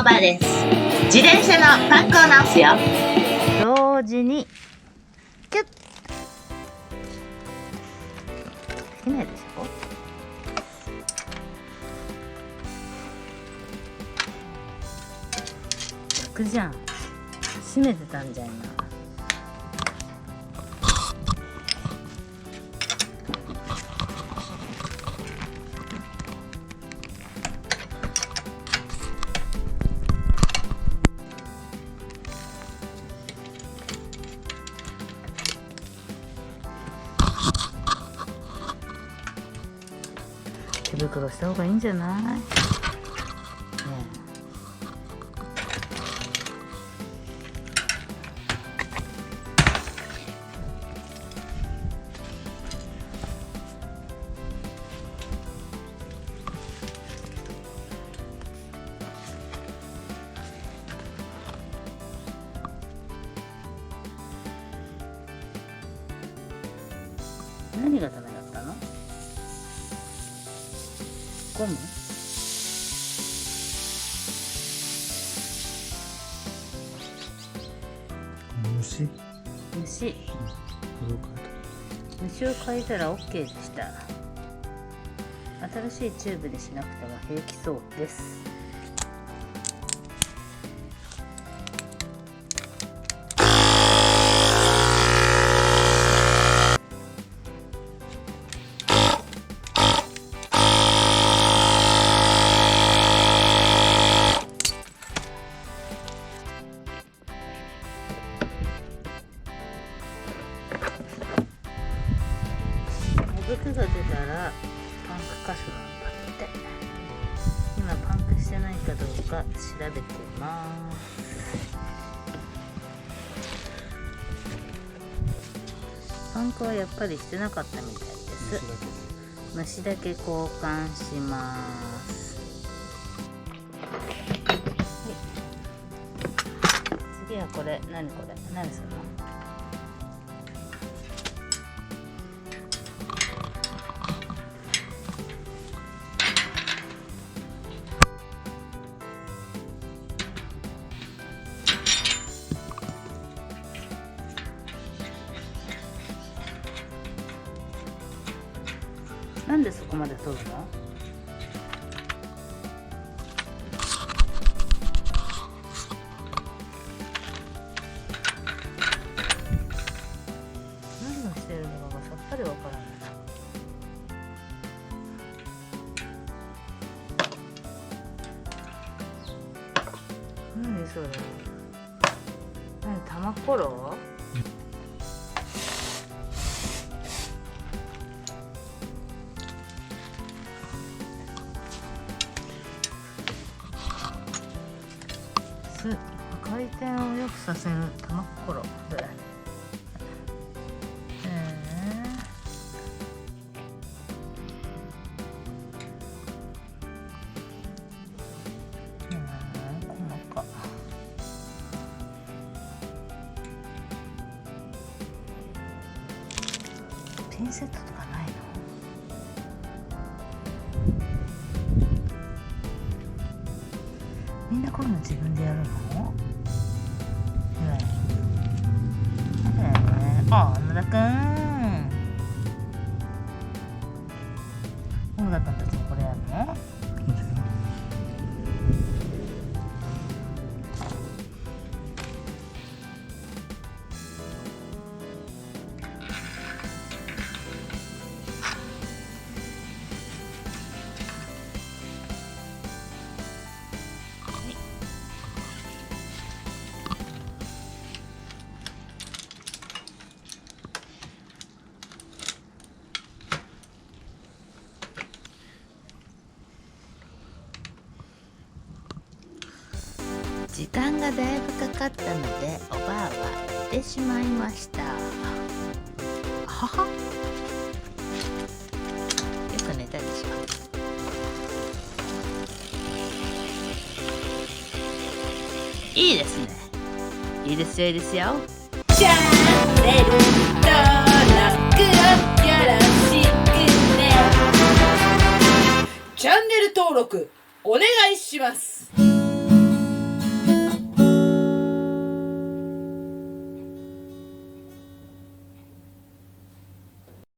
ばです。自転車のパンクを直すよ。同時にキュッ。できないでしょ。逆じゃん。閉めてたんじゃいな。手袋した方がいいんじゃない？ねえ。何がダメだったの？ゴム？虫を変えたら OK でした。新しいチューブにしなくても平気そうです。ブクが出たらパンク箇所なんだって。今パンクしてないかどうか調べてます。パンクはやっぱりしてなかったみたいです。虫だけ交換します。はい、次はこれ。何これ？何するの？なんでそこまで取るの？何をしてるのかがさっぱりわからない。何それ？何、玉ころ？回転を良くさせる玉ころで、細か。ピンセットとかないの？みんなこういうの自分でやるの？小野田くん。小野田くんたちもこれやるの？時間がだいぶかかったのでおばあは寝てしまいました。はは。よく寝たでしょ。いいですね。いいですよ、いいですよ。チャンネル登録よろしくね。チャンネル登録お願いします。